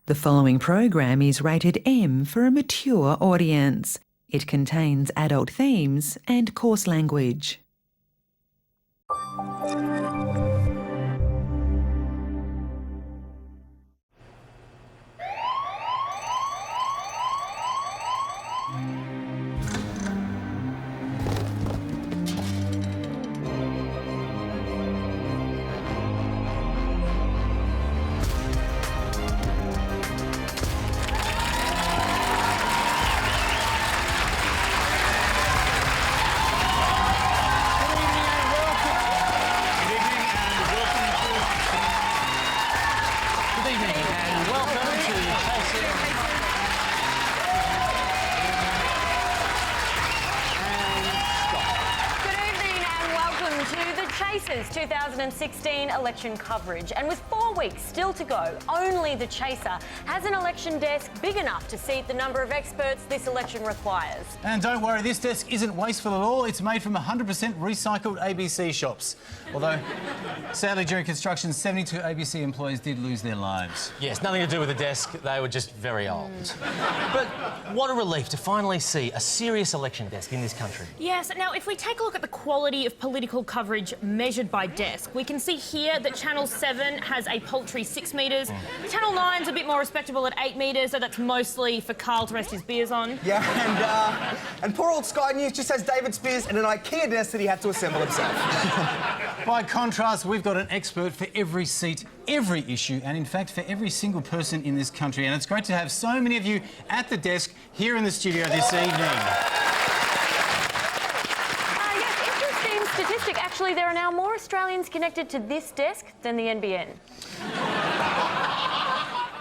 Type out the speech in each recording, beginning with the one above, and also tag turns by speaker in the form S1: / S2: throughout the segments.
S1: The following program is rated M for a mature audience. It contains adult themes and coarse language.
S2: Chaser's 2016 election coverage, and with 4 weeks still to go, only the Chaser has an election desk big enough to seat the number of experts this election requires.
S3: And don't worry, this desk isn't wasteful at all. It's made from 100% recycled ABC shops. Although, sadly, during construction, 72 ABC employees did lose their lives.
S4: Yes, nothing to do with the desk. They were just very old. But what a relief to finally see a serious election desk in this country.
S5: Yes, now if we take a look at the quality of political coverage measured by desk, we can see here that Channel 7 has a paltry 6 metres. Channel 9's a bit more respectable at 8 metres, so that's mostly for Carl to rest his beers on.
S6: Yeah, and poor old Sky News just has David Spears and an IKEA desk that he had to assemble himself.
S3: By contrast, we've got an expert for every seat, every issue, and in fact for every single person in this country. And it's great to have so many of you at the desk here in the studio this evening.
S2: Statistic, actually, there are now more Australians connected to this desk than the NBN.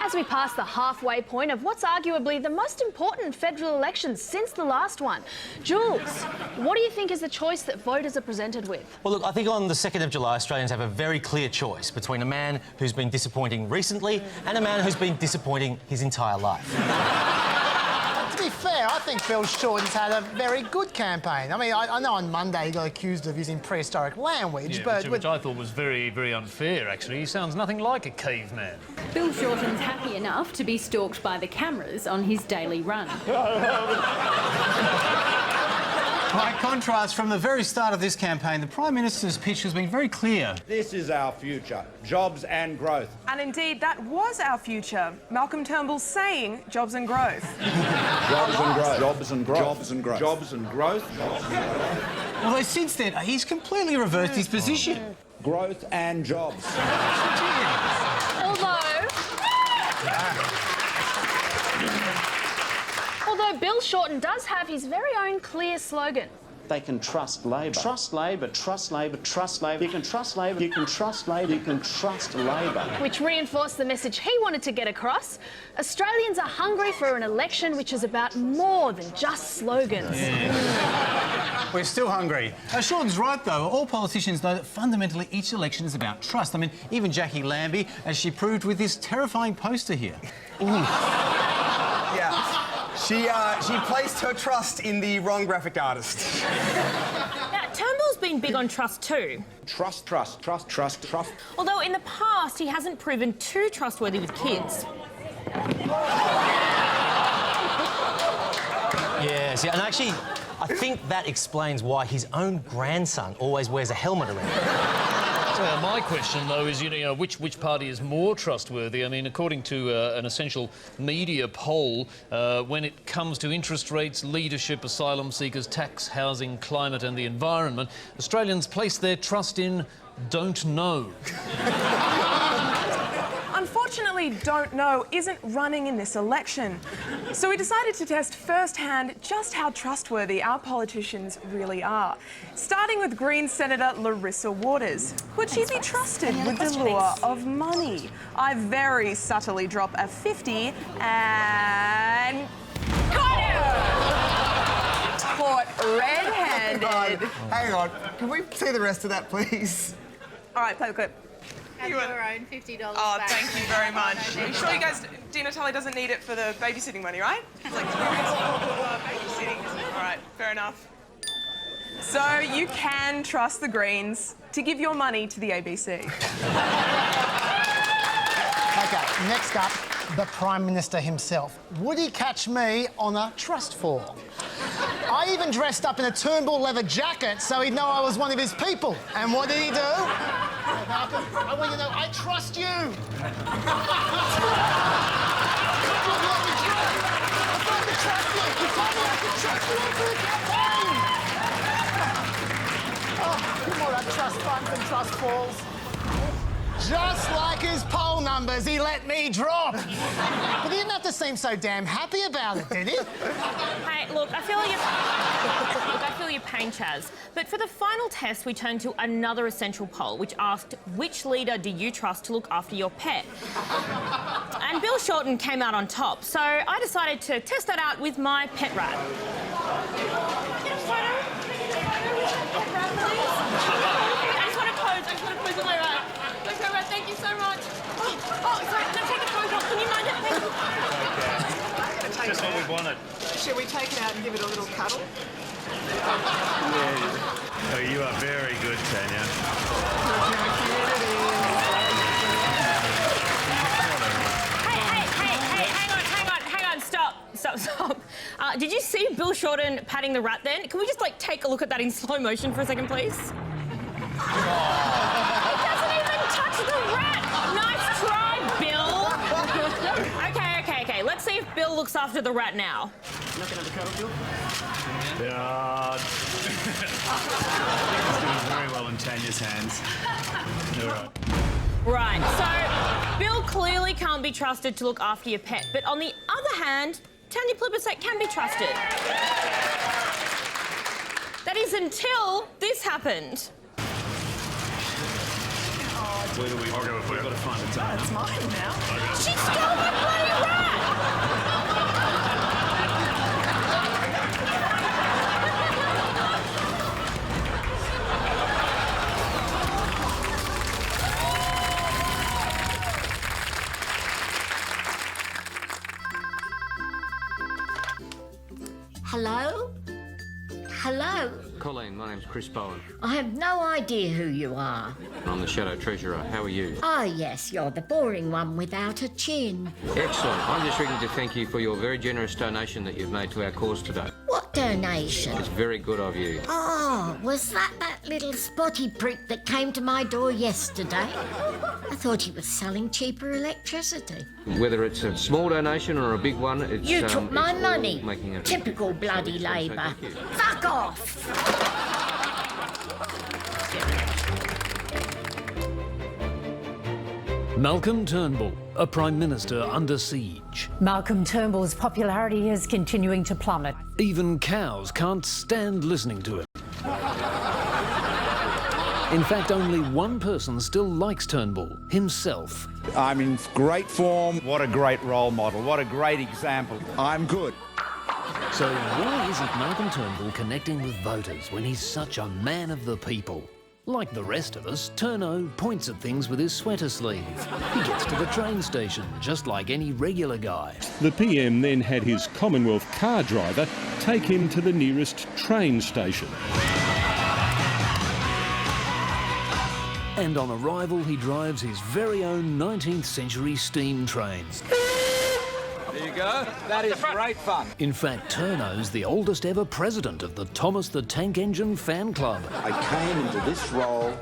S7: As we pass the halfway point of what's arguably the most important federal election since the last one, Jules, what do you think is the choice that voters are presented with?
S4: Well, look, I think on the 2nd of July, Australians have a very clear choice between a man who's been disappointing recently and a man who's been disappointing his entire life.
S8: To be fair, I think Bill Shorten's had a very good campaign. I mean, I know on Monday he got accused of using prehistoric language, but...
S9: Which I thought was very, very unfair, actually. He sounds nothing like a caveman.
S10: Bill Shorten's happy enough to be stalked by the cameras on his daily run.
S3: By contrast, from the very start of this campaign, the Prime Minister's pitch has been very clear.
S11: This is our future, jobs and growth.
S12: And indeed, that was our future. Malcolm Turnbull saying jobs and growth.
S11: Jobs and growth. Jobs and growth. Jobs and growth. Jobs and growth.
S3: Although since then, he's completely reversed his position.
S11: Growth and jobs.
S7: Although Bill Shorten does have his very own clear slogan.
S13: They can trust Labor. Trust Labor, trust Labor, trust Labor. You can trust Labor, you can trust Labor, you can trust Labor.
S7: Which reinforced the message he wanted to get across. Australians are hungry for an election which is about more than just slogans.
S3: Yeah. We're still hungry. Shorten's right, though. All politicians know that fundamentally each election is about trust. I mean, even Jackie Lambie, as she proved with this terrifying poster here.
S6: Yeah. She placed her trust in the wrong graphic artist.
S5: Now, Turnbull's been big on trust too.
S11: Trust, trust, trust, trust, trust.
S5: Although in the past he hasn't proven too trustworthy with kids.
S4: Yes, yeah, and actually, I think that explains why his own grandson always wears a helmet around.
S9: My question, though, is, which party is more trustworthy? I mean, according to an essential media poll, when it comes to interest rates, leadership, asylum seekers, tax, housing, climate and the environment, Australians place their trust in don't know.
S12: Unfortunately, Don't Know isn't running in this election. So we decided to test firsthand just how trustworthy our politicians really are. Starting with Greens Senator Larissa Waters. Would she be trusted with the lure of money? I very subtly drop a 50 and... got her! Caught red-handed.
S6: Hang on. Can we see the rest of that, please?
S12: All right, play the clip.
S14: Have your own $50
S12: Oh,
S14: back.
S12: thank you very much. Are you sure you guys, Dina Tully doesn't need it for the babysitting money, right? It's like babysitting, isn't it? All right, fair enough. So you can trust the Greens to give your money to the ABC.
S8: OK, next up, the Prime Minister himself. Would he catch me on a trust fall? I even dressed up in a Turnbull leather jacket so he'd know I was one of his people. And what did he do? Malcolm, I want you to know I trust you. I can trust you. You told me I could trust you all through the campaign. Oh, more like trust funds and trust falls. Just like his poll numbers, he let me drop. But he didn't have to seem so damn happy about it, did he?
S5: Hey, look, I feel your pain, Chaz. But for the final test, we turned to another essential poll, which asked, which leader do you trust to look after your pet? And Bill Shorten came out on top, so I decided to test that out with my pet rat. Get a photo? Get a photo with my pet rat, please? I just want to pose with my rat. Okay, rat, thank you so much. Oh, sorry, can I take a photo? Can you mind it? Thank you.
S15: Okay. Just what we wanted.
S12: Should we take it out and give it a little cuddle?
S15: Yeah. Oh, you are very good, Tanya.
S5: Hang on, stop. Did you see Bill Shorten patting the rat then? Can we just, take a look at that in slow motion for a second, please? It doesn't even touch the rat! Nice try, Bill! Okay, let's see if Bill looks after the rat now.
S15: Not gonna have a cuddle, Bill? Yeah. It's doing very well in Tanya's hands. All right.
S5: Right, so Bill clearly can't be trusted to look after your pet, but on the other hand, Tanya Plibersek can be trusted. That is until this happened.
S15: Where do we go? We've got to find the time.
S12: It's mine now.
S5: She stole my bloody rat!
S16: Hello? Hello?
S17: Colleen, my name's Chris Bowen.
S16: I have no idea who you are.
S17: I'm the Shadow Treasurer. How are you?
S16: Oh, yes, you're the boring one without a chin.
S17: Excellent. I'm just ringing to thank you for your very generous donation that you've made to our cause today.
S16: What donation?
S17: It's very good of you.
S16: Oh, was that little spotty prick that came to my door yesterday? I thought he was selling cheaper electricity.
S17: Whether it's a small donation or a big one, it's...
S16: You took my
S17: it's
S16: money.
S17: Making a...
S16: Typical bloody Labour. Fuck off!
S9: Malcolm Turnbull, a Prime Minister under siege.
S18: Malcolm Turnbull's popularity is continuing to plummet.
S9: Even cows can't stand listening to him. In fact, only one person still likes Turnbull, himself.
S11: I'm in great form. What a great role model. What a great example. I'm good.
S9: So why isn't Malcolm Turnbull connecting with voters when he's such a man of the people? Like the rest of us, Turno points at things with his sweater sleeve. He gets to the train station, just like any regular guy.
S19: The PM then had his Commonwealth car driver take him to the nearest train station.
S9: And on arrival, he drives his very own 19th century steam trains.
S11: There you go. That is great fun.
S9: In fact, Turno's the oldest ever president of the Thomas the Tank Engine fan club.
S11: I came into this role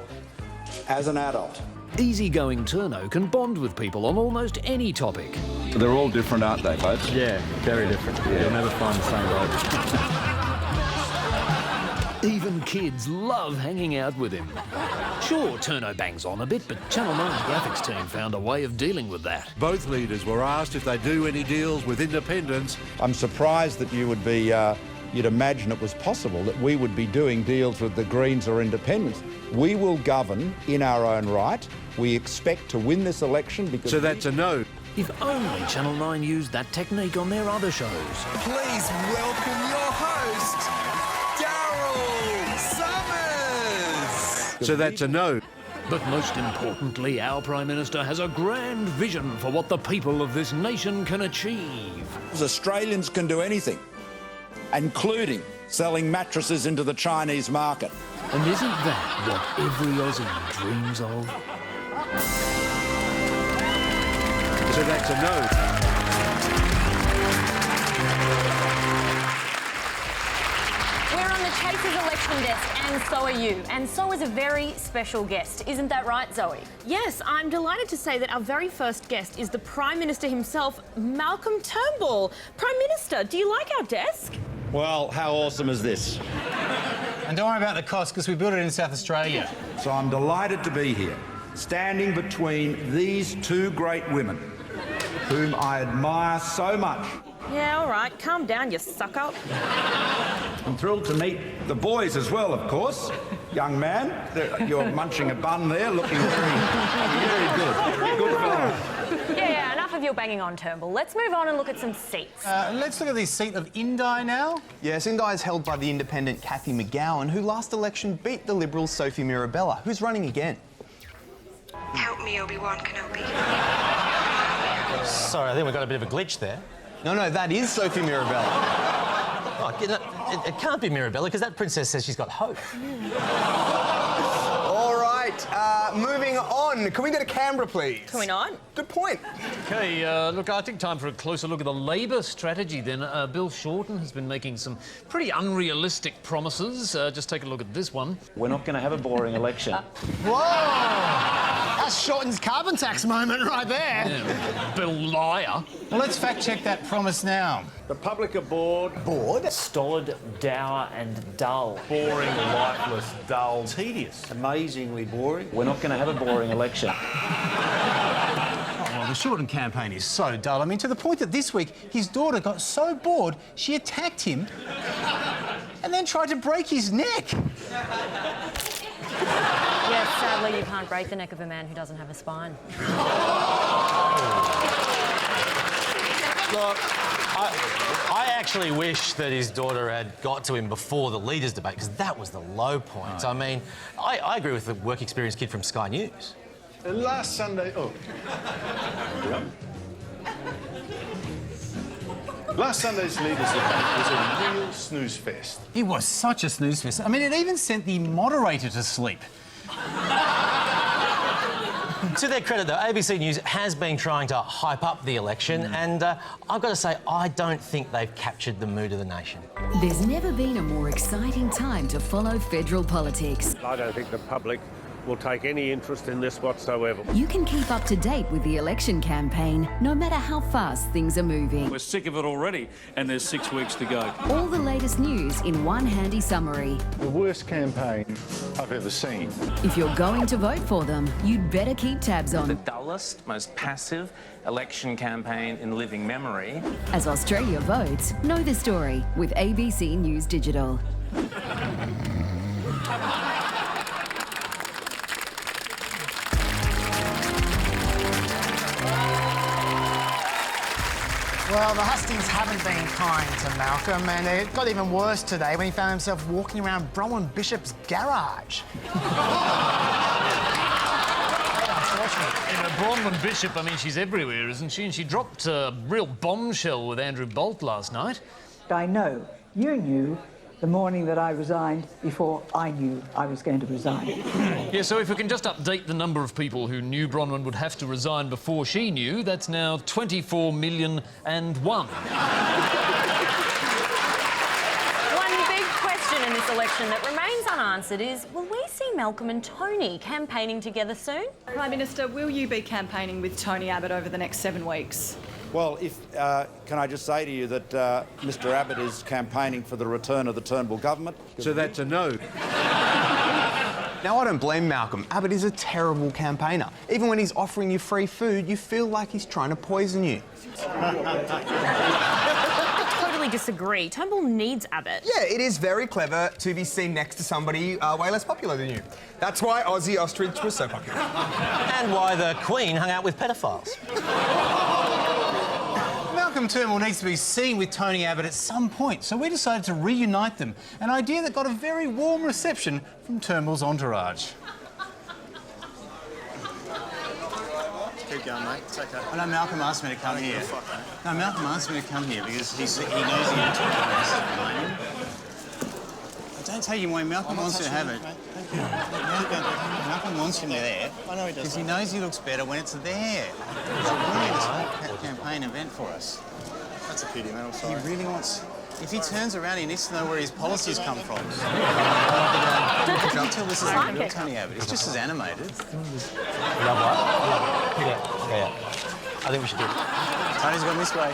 S11: as an adult.
S9: Easygoing Turno can bond with people on almost any topic.
S11: They're all different, aren't they, folks?
S20: Yeah, very different. Yeah. You'll never find the same bloke.
S9: Even kids love hanging out with him. Sure, Turno bangs on a bit, but Channel 9's graphics team found a way of dealing with that.
S21: Both leaders were asked if they do any deals with independents.
S11: I'm surprised that you would be, you'd imagine it was possible that we would be doing deals with the Greens or independents. We will govern in our own right. We expect to win this election because...
S21: So that's a no.
S9: If only Channel 9 used that technique on their other shows.
S22: Please welcome your host, Summers!
S21: So that's a no.
S9: But most importantly, our Prime Minister has a grand vision for what the people of this nation can achieve.
S11: Australians can do anything, including selling mattresses into the Chinese market.
S9: And isn't that what every Aussie dreams of?
S21: So that's a no.
S1: Chase's election desk, and so are you. And so is a very special guest. Isn't that right, Zoe?
S5: Yes, I'm delighted to say that our very first guest is the Prime Minister himself, Malcolm Turnbull. Prime Minister, do you like our desk?
S11: Well, how awesome is this?
S3: And don't worry about the cost, because we built it in South Australia.
S11: So I'm delighted to be here, standing between these two great women, whom I admire so much.
S5: Yeah, all right. Calm down, you sucker.
S11: I'm thrilled to meet the boys as well, of course. Young man, you're munching a bun there, looking very good. Good fellow.
S1: Yeah, enough of your banging on, Turnbull. Let's move on and look at some seats.
S3: Let's look at the seat of Indi now.
S6: Yes, Indi is held by the independent Cathy McGowan, who last election beat the Liberal Sophie Mirabella, who's running again.
S2: Help me, Obi-Wan Kenobi.
S4: Sorry, I think we've got a bit of a glitch there.
S6: No, that is Sophie Mirabella.
S4: Oh, it can't be Mirabella, because that princess says she's got hope.
S6: All right, moving on. Can we go to Canberra, please?
S5: Can we not?
S6: Good point.
S9: OK, look, I think time for a closer look at the Labor strategy then. Bill Shorten has been making some pretty unrealistic promises. Just take a look at this one.
S13: We're not going to have a boring election.
S8: Whoa! That's Shorten's carbon tax moment right there.
S9: Yeah, Bill liar.
S3: Well, let's fact-check that promise now.
S21: The public are bored.
S6: Bored?
S13: Stolid, dour and dull.
S21: Boring, lifeless, dull, tedious. Amazingly boring.
S13: We're not going to have a boring election.
S3: Well, the Shorten campaign is so dull. I mean, to the point that this week his daughter got so bored she attacked him and then tried to break his neck.
S1: Yes, sadly, you can't break the neck of a man who doesn't have a spine.
S4: Look, I actually wish that his daughter had got to him before the leaders' debate, because that was the low point. Right. I mean, I agree with the work experience kid from Sky News.
S21: Last Sunday... Oh. Last Sunday's leaders' debate was a real snooze fest.
S3: It was such a snooze fest. I mean, it even sent the moderator to sleep.
S4: To their credit, though, ABC News has been trying to hype up the election, and I've got to say, I don't think they've captured the mood of the nation.
S23: There's never been a more exciting time to follow federal politics.
S21: I don't think the public will take any interest in this whatsoever.
S23: You can keep up to date with the election campaign, no matter how fast things are moving.
S20: We're sick of it already, and there's 6 weeks to go.
S23: All the latest news in one handy summary.
S21: The worst campaign I've ever seen.
S23: If you're going to vote for them, you'd better keep tabs on.
S24: The dullest, most passive election campaign in living memory.
S23: As Australia votes, know the story with ABC News Digital.
S8: Well, the Hustings haven't been kind to Malcolm, and it got even worse today when he found himself walking around Bronwyn Bishop's garage.
S9: Bronwyn Bishop, I mean, she's everywhere, isn't she? And she dropped a real bombshell with Andrew Bolt last night.
S25: I know you knew the morning that I resigned before I knew I was going to resign.
S9: Yeah, so if we can just update the number of people who knew Bronwyn would have to resign before she knew, that's now 24,000,001.
S1: One big question in this election that remains unanswered is, will we see Malcolm and Tony campaigning together soon?
S26: Prime Minister, will you be campaigning with Tony Abbott over the next 7 weeks?
S11: Well, can I just say to you that Mr Abbott is campaigning for the return of the Turnbull government?
S21: So that's a no.
S6: Now, I don't blame Malcolm. Abbott is a terrible campaigner. Even when he's offering you free food, you feel like he's trying to poison you.
S5: I totally disagree. Turnbull needs Abbott.
S6: Yeah, it is very clever to be seen next to somebody way less popular than you. That's why Aussie Ostrich was so popular.
S4: And why the Queen hung out with pedophiles.
S3: Malcolm Turnbull needs to be seen with Tony Abbott at some point, so we decided to reunite them, an idea that got a very warm reception from Turnbull's entourage. Keep going, mate. It's okay. I know Malcolm asked me to come here. No, Malcolm asked me to come here because he knows he can talk to us at the moment. Don't take him away. Malcolm wants to have it. Malcolm wants him there. I know he does. Because he knows he looks better when it's there. It's a really campaign event for us. That's a pity, man. I'm sorry. He really wants... If he turns around, he needs to know where his policies come from. You can tell this is not real Tony Abbott. He's just as animated.
S4: Love what? Yeah. I think we should do it.
S3: Tony's gone this way.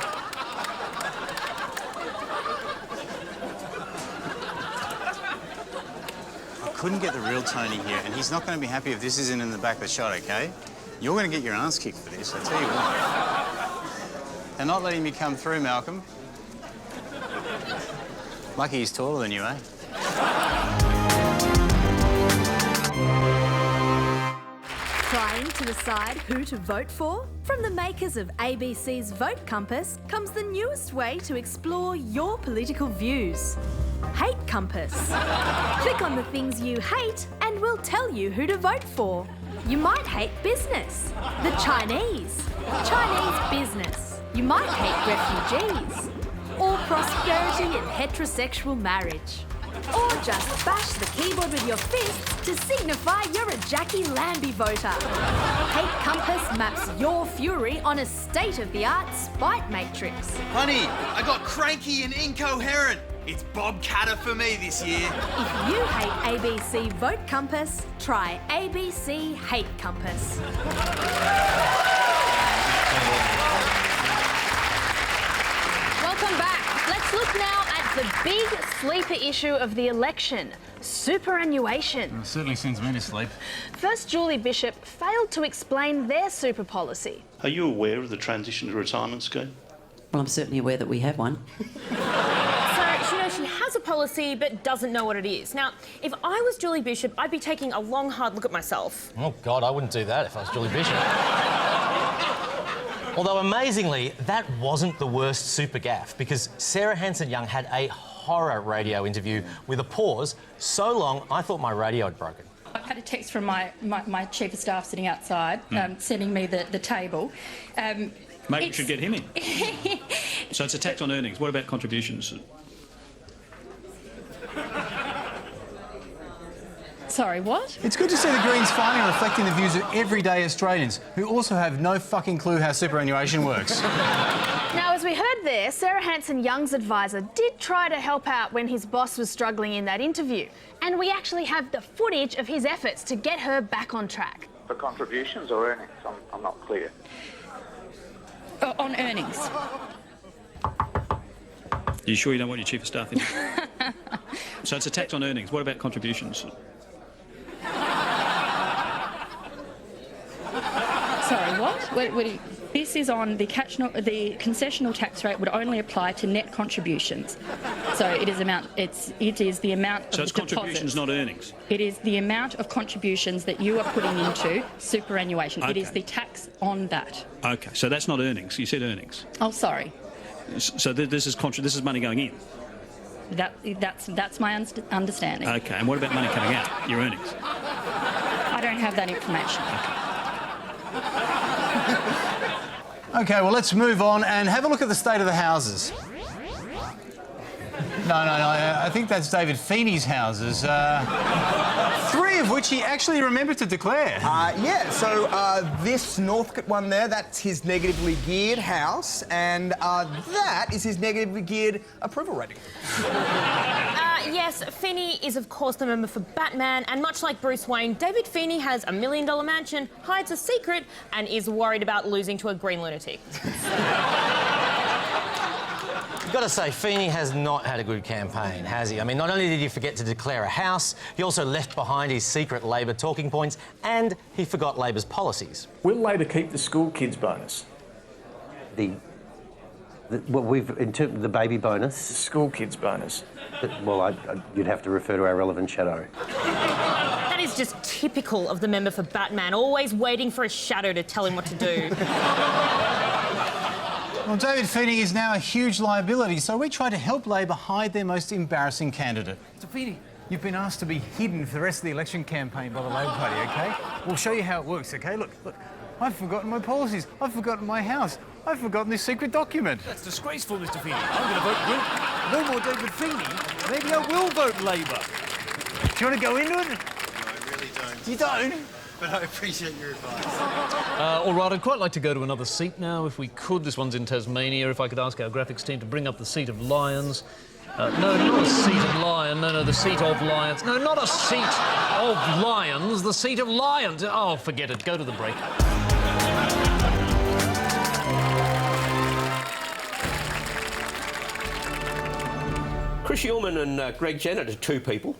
S3: I couldn't get the real Tony here, and he's not going to be happy if this isn't in the back of the shot, OK? You're going to get your ass kicked for this, I tell you what. They're not letting me come through, Malcolm. Lucky he's taller than you, eh?
S7: Trying to decide who to vote for? From the makers of ABC's Vote Compass comes the newest way to explore your political views. Hate Compass. Click on the things you hate and we'll tell you who to vote for. You might hate business, the Chinese business. You might hate refugees, or prosperity and heterosexual marriage. Or just bash the keyboard with your fists to signify you're a Jackie Lambie voter. Hate Compass maps your fury on a state-of-the-art spite matrix.
S10: Honey, I got cranky and incoherent. It's Bob Catter for me this year.
S7: If you hate ABC Vote Compass, try ABC Hate Compass.
S5: Welcome back. Let's look now at the big sleeper issue of the election, superannuation.
S3: It certainly sends me to sleep.
S5: First, Julie Bishop failed to explain their super policy.
S12: Are you aware of the transition to retirement scheme?
S14: Well, I'm certainly aware that we have one.
S5: So, she has a policy but doesn't know what it is. Now, if I was Julie Bishop, I'd be taking a long, hard look at myself.
S4: Oh, God, I wouldn't do that if I was Julie Bishop. Although, amazingly, that wasn't the worst super gaffe, because Sarah Hanson-Young had a horror radio interview with a pause so long I thought my radio had broken.
S15: I've had a text from my chief of staff sitting outside, sending me the table.
S12: Maybe we should get him in. So it's a tax on earnings. What about contributions?
S15: Sorry, what?
S17: It's good to see the Greens finally reflecting the views of everyday Australians who also have no fucking clue how superannuation works.
S5: Now, as we heard there, Sarah Hanson-Young's advisor did try to help out when his boss was struggling in that interview. And we actually have the footage of his efforts to get her back on track.
S27: For contributions or earnings? I'm not clear.
S15: On earnings.
S12: Are you sure you don't want your chief of staff in? So it's a tax on earnings. What about contributions?
S15: Sorry, what? This is on the concessional tax rate would only apply to net contributions. So it is the amount.
S12: So it's contributions, not earnings.
S15: It is the amount of contributions that you are putting into superannuation.
S12: Okay.
S15: It is the tax on that.
S12: Okay, so that's not earnings. You said earnings.
S15: Oh, sorry.
S12: So this is money going in.
S15: That's my understanding.
S12: Okay, and what about money coming out? Your earnings.
S15: I don't have that information.
S17: OK, well, let's move on and have a look at the state of the houses. No, I think that's David Feeney's houses. 3 of which he actually remembered to declare.
S6: Yeah, so this Northcote one there, that's his negatively geared house, and that is his negatively geared approval rating.
S5: Yes, Feeney is, of course, the member for Batman, and much like Bruce Wayne, David Feeney has $1 million mansion, hides a secret, and is worried about losing to a green lunatic.
S4: Got to say, Feeney has not had a good campaign, has he? I mean, not only did he forget to declare a house, he also left behind his secret Labor talking points, and he forgot Labor's policies.
S28: Will Labor keep the school kids bonus?
S29: In terms of the baby bonus?
S28: The school kids bonus.
S29: Well, you'd have to refer to our relevant shadow.
S5: That is just typical of the member for Batman, always waiting for a shadow to tell him what to do.
S17: Well, David Feeney is now a huge liability, so we try to help Labor hide their most embarrassing candidate. Mr Feeney, you've been asked to be hidden for the rest of the election campaign by the Labor Party, OK? We'll show you how it works, OK? Look, I've forgotten my policies. I've forgotten my house. I've forgotten this secret document.
S22: That's disgraceful, Mr Feeney. I'm going to vote no more David Feeney. Maybe I will vote Labour.
S17: Do you want to go into it?
S22: No, I really don't.
S17: You don't?
S22: But I appreciate your advice.
S9: All right, I'd quite like to go to another seat now, if we could. This one's in Tasmania. If I could ask our graphics team to bring up the seat of Lions. No, not a seat of lion. No, the seat of lions. No, not a seat of lions. The seat of lions. Oh, forget it. Go to the break.
S2: Chris Ullman and Greg Jennett are two people.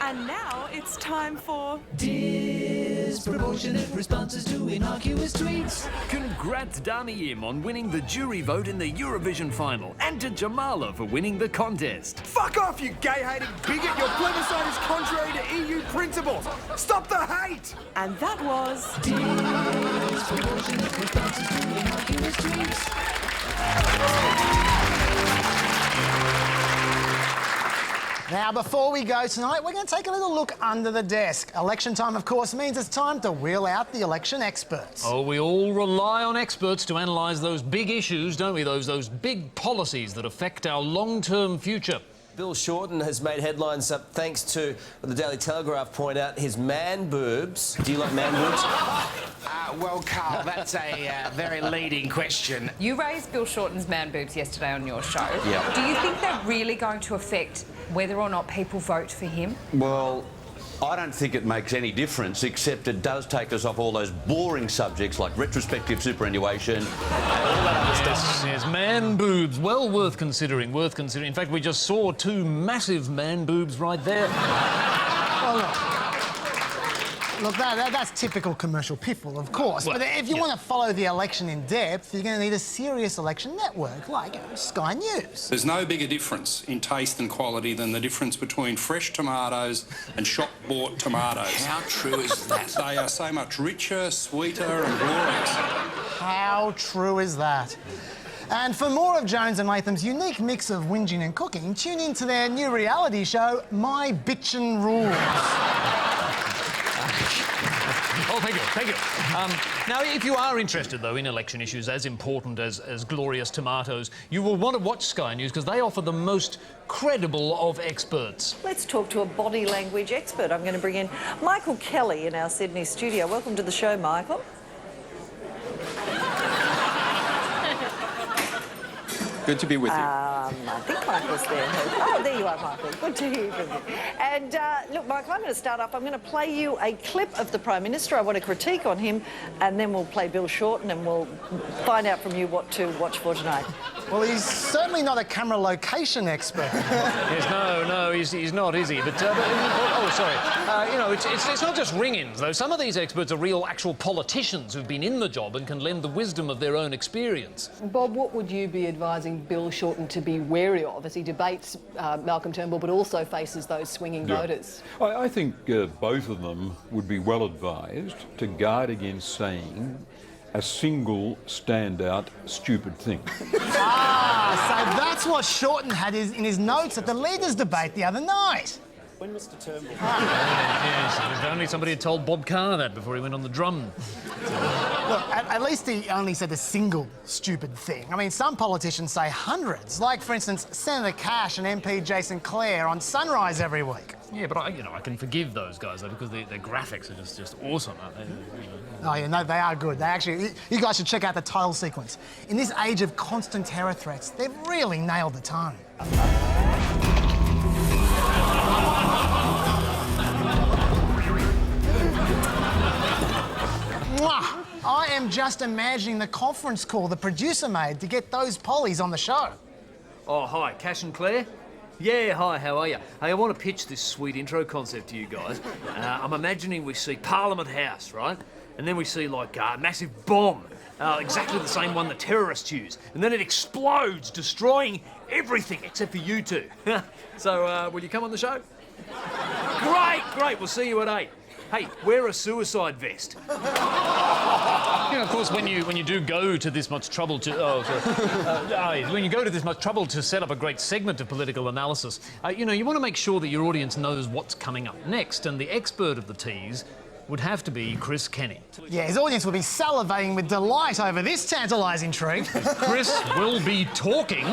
S26: And now it's time for
S8: disproportionate responses to innocuous tweets. Congrats, Dani Im, on winning the jury vote in the Eurovision final, and to Jamala for winning the contest.
S6: Fuck off, you gay-hating bigot! Your plebiscite is contrary to EU principles! Stop the hate!
S26: And that was
S8: disproportionate responses to innocuous tweets.
S13: Now, before we go tonight, we're going to take a little look under the desk. Election time, of course, means it's time to wheel out the election experts.
S9: Oh, we all rely on experts to analyse those big issues, don't we? Those big policies that affect our long-term future.
S16: Bill Shorten has made headlines thanks to what the Daily Telegraph point out, his man boobs. Do you like man boobs?
S18: Well, Carl, that's a very leading question.
S19: You raised Bill Shorten's man boobs yesterday on your show.
S16: Yeah.
S19: Do you think they're really going to affect whether or not people vote for him?
S28: Well, I don't think it makes any difference, except it does take us off all those boring subjects like retrospective superannuation and all that other stuff.
S9: Yes, man boobs. Well, worth considering, worth considering. In fact, we just saw two massive man boobs right there.
S13: Look, that's typical commercial piffle, of course.
S9: Well,
S13: but if you want to follow the election in depth, you're going to need a serious election network like Sky News.
S20: There's no bigger difference in taste and quality than the difference between fresh tomatoes and shop-bought tomatoes.
S18: How true is that?
S20: They are so much richer, sweeter and glorious.
S13: How true is that? And for more of Jones and Latham's unique mix of whinging and cooking, tune in to their new reality show, My Bitchin' Rules.
S9: Oh, thank you, thank you. Now, if you are interested, though, in election issues as important as glorious tomatoes, you will want to watch Sky News because they offer the most credible of experts.
S23: Let's talk to a body language expert. I'm going to bring in Michael Kelly in our Sydney studio. Welcome to the show, Michael.
S20: Good to be with you.
S23: I think Michael's there. Oh, there you are, Michael. Good to hear from you. And look, Michael, I'm going to start off. I'm going to play you a clip of the Prime Minister. I want a critique on him, and then we'll play Bill Shorten, and we'll find out from you what to watch for tonight.
S13: Well, he's certainly not a camera location expert.
S9: Yes, no, he's not, is he? But, oh, sorry. You know, it's not just ring-ins, though. Some of these experts are real, actual politicians who've been in the job and can lend the wisdom of their own experience.
S24: Bob, what would you be advising Bill Shorten to be wary of as he debates Malcolm Turnbull but also faces those swinging voters?
S30: I think both of them would be well advised to guard against saying a single standout stupid thing.
S13: So that's what Shorten had in his notes at the leaders' debate the other night.
S20: When Mr Turnbull...
S9: Yes, if only somebody had told Bob Carr that before he went on the drum.
S13: Look, at least he only said a single stupid thing. I mean, some politicians say hundreds, like, for instance, Senator Cash and MP Jason Clare on Sunrise every week.
S9: Yeah, but I can forgive those guys, though, because their graphics are just awesome, aren't they?
S13: Oh, yeah, no, they are good. They actually... You guys should check out the title sequence. In this age of constant terror threats, they've really nailed the tone. Mwah! I am just imagining the conference call the producer made to get those pollies on the show.
S8: Oh, hi, Cash and Claire? Yeah, hi, how are you? Hey, I want to pitch this sweet intro concept to you guys. I'm imagining we see Parliament House, right? And then we see, like, a massive bomb, exactly the same one the terrorists use. And then it explodes, destroying everything except for you two. So, will you come on the show? Great, we'll see you at 8. Hey, wear a suicide vest.
S9: You know, of course, when you do go to this much trouble to when you go to this much trouble to set up a great segment of political analysis, you know, you want to make sure that your audience knows what's coming up next, and the expert of the tease would have to be Chris Kenny.
S13: Yeah, his audience will be salivating with delight over this tantalising treat.
S9: Chris will be talking.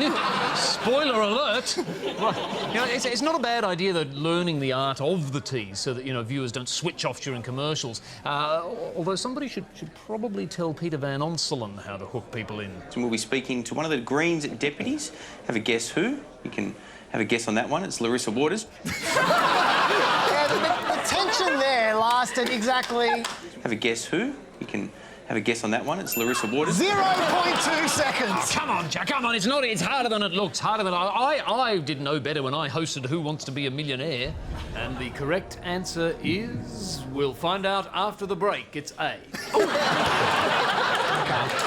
S9: Spoiler alert. Right. You know, it's not a bad idea, though, learning the art of the tease so that, you know, viewers don't switch off during commercials. Although somebody should probably tell Peter Van Onselen how to hook people in.
S1: And we'll be speaking to one of the Greens deputies. Have a guess who? You can have a guess on that one. It's Larissa Waters.
S13: Yeah, the tension there lasted exactly...
S1: Have a guess who? You can have a guess on that one. It's Larissa Waters.
S13: 0.2 seconds.
S9: Oh, come on, Jack, come on. It's harder than it looks. Harder than I did know better when I hosted Who Wants to Be a Millionaire.
S8: And the correct answer is... We'll find out after the break. It's A.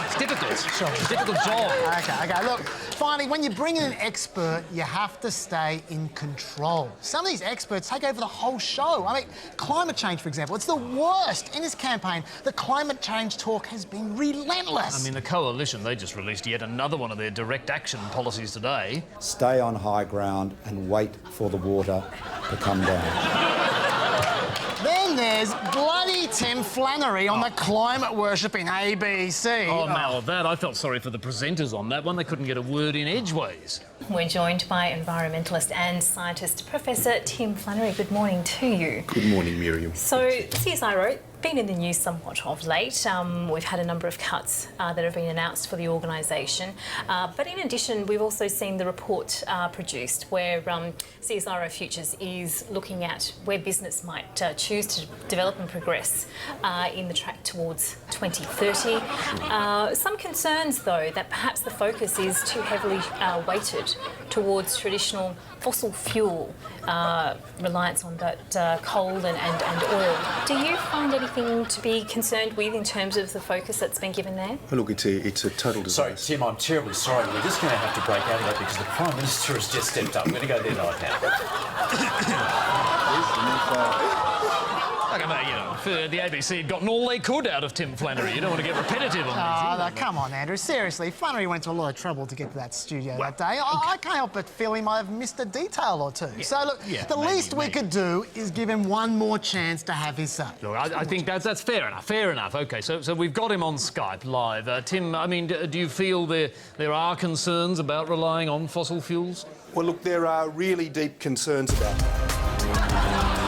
S9: It's difficult. Sure. It's a difficult job.
S13: OK, look, finally, when you bring in an expert, you have to stay in control. Some of these experts take over the whole show. I mean, climate change, for example, it's the worst. In this campaign, the climate change talk has been relentless.
S9: I mean, the Coalition, they just released yet another one of their direct action policies today.
S3: Stay on high ground and wait for the water to come down.
S13: Then there's bloody Tim Flannery on the climate worshipping ABC.
S9: Oh, now that, I felt sorry for the presenters on that one. They couldn't get a word in edgeways.
S7: We're joined by environmentalist and scientist Professor Tim Flannery. Good morning to you.
S10: Good morning, Miriam.
S7: So, CSIRO, been in the news somewhat of late. We've had a number of cuts that have been announced for the organisation. But in addition, we've also seen the report produced where CSIRO Futures is looking at where business might choose to develop and progress in the track towards 2030. Some concerns, though, that perhaps the focus is too heavily weighted towards traditional fossil fuel reliance on that coal and oil. Do you find anything to be concerned with in terms of the focus that's been given there?
S10: Oh, look, it's a total disaster.
S28: Sorry, Tim, I'm terribly sorry. We're just going to have to break out of that because the Prime Minister has just stepped up. I'm going to go there right now.
S9: Look, I mean, you know, if the ABC had gotten all they could out of Tim Flannery, you don't want to get repetitive on these.
S13: Oh, come on, Andrew. Seriously, Flannery went to a lot of trouble to get to that studio that day. I can't help but feel he might have missed a detail or two. Yeah. So, look, the least we could do is give him one more chance to have his say.
S9: Look, I think that's fair enough. Fair enough. OK, so we've got him on Skype live. Tim, I mean, do you feel there are concerns about relying on fossil fuels?
S10: Well, look, there are really deep concerns about that.